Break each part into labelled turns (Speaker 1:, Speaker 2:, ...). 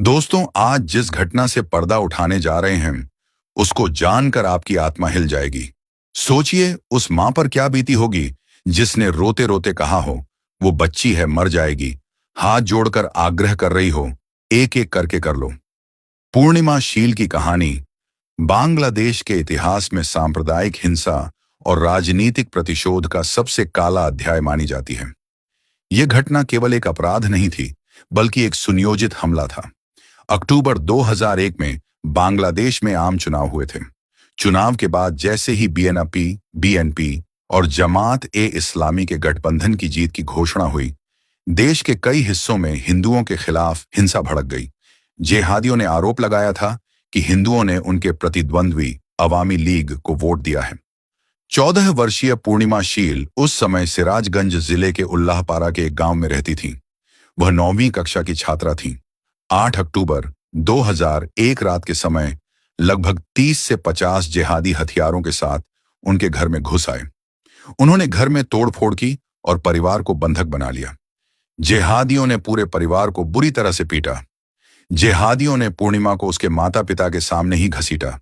Speaker 1: दोस्तों, आज जिस घटना से पर्दा उठाने जा रहे हैं, उसको जानकर आपकी आत्मा हिल जाएगी। सोचिए उस मां पर क्या बीती होगी जिसने रोते रोते कहा हो वो बच्ची है, मर जाएगी। हाथ जोड़कर आग्रह कर रही हो, एक एक करके कर लो। पूर्णिमा शील की कहानी बांग्लादेश के इतिहास में सांप्रदायिक हिंसा और राजनीतिक प्रतिशोध का सबसे काला अध्याय मानी जाती है। यह घटना केवल एक अपराध नहीं थी, बल्कि एक सुनियोजित हमला था। अक्टूबर 2001 में बांग्लादेश में आम चुनाव हुए थे। चुनाव के बाद जैसे ही बीएनपी और जमात-ए-इस्लामी के गठबंधन की जीत की घोषणा हुई, देश के कई हिस्सों में हिंदुओं के खिलाफ हिंसा भड़क गई। जिहादियों ने आरोप लगाया था कि हिंदुओं ने उनके प्रतिद्वंद्वी अवामी लीग को वोट दिया है। 14 वर्षीय पूर्णिमा शील उस समय सिराजगंज जिले के उल्लाहपारा के एक गांव में रहती थी। वह 9वीं कक्षा की छात्रा थी। 8 अक्टूबर 2001 रात के समय लगभग 30 से 50 जिहादी हथियारों के साथ उनके घर में घुस आए। उन्होंने घर में तोड़फोड़ की और परिवार को बंधक बना लिया। जिहादियों ने पूरे परिवार को बुरी तरह से पीटा। जिहादियों ने पूर्णिमा को उसके माता पिता के सामने ही घसीटा।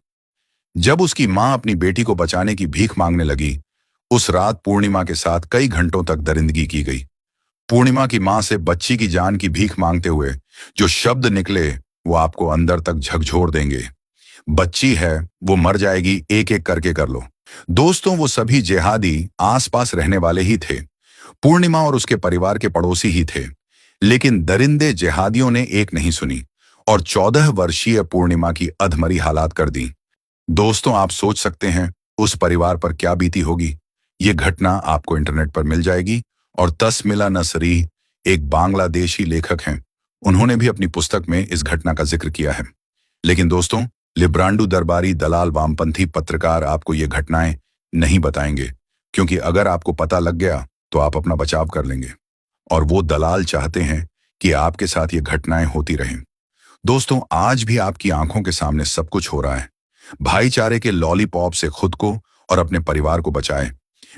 Speaker 1: जब उसकी मां अपनी बेटी को बचाने की भीख मांगने लगी, उस रात पूर्णिमा के साथ कई घंटों तक दरिंदगी की गई। पूर्णिमा की मां से बच्ची की जान की भीख मांगते हुए जो शब्द निकले वो आपको अंदर तक झकझोर देंगे। बच्ची है, वो मर जाएगी, एक एक करके कर लो। दोस्तों, वो सभी जिहादी आसपास रहने वाले ही थे। पूर्णिमा और उसके परिवार के पड़ोसी ही थे। लेकिन दरिंदे जिहादियों ने एक नहीं सुनी और 14 वर्षीय पूर्णिमा की अधमरी हालात कर दी। दोस्तों, आप सोच सकते हैं उस परिवार पर क्या बीती होगी। ये घटना आपको इंटरनेट पर मिल जाएगी और तस्मिला नसरी एक बांग्लादेशी लेखक हैं। उन्होंने भी अपनी पुस्तक में इस घटना का जिक्र किया है। लेकिन दोस्तों, लिब्रांडू दरबारी दलाल वामपंथी पत्रकार आपको ये घटनाएं नहीं बताएंगे, क्योंकि अगर आपको पता लग गया तो आप अपना बचाव कर लेंगे और वो दलाल चाहते हैं कि आपके साथ ये घटनाएं होती रहें। दोस्तों, आज भी आपकी आंखों के सामने सब कुछ हो रहा है। भाईचारे के लॉलीपॉप से खुद को और अपने परिवार को बचाएं,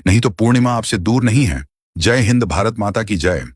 Speaker 1: नहीं तो पूर्णिमा आपसे दूर नहीं है। जय हिंद, भारत माता की जय।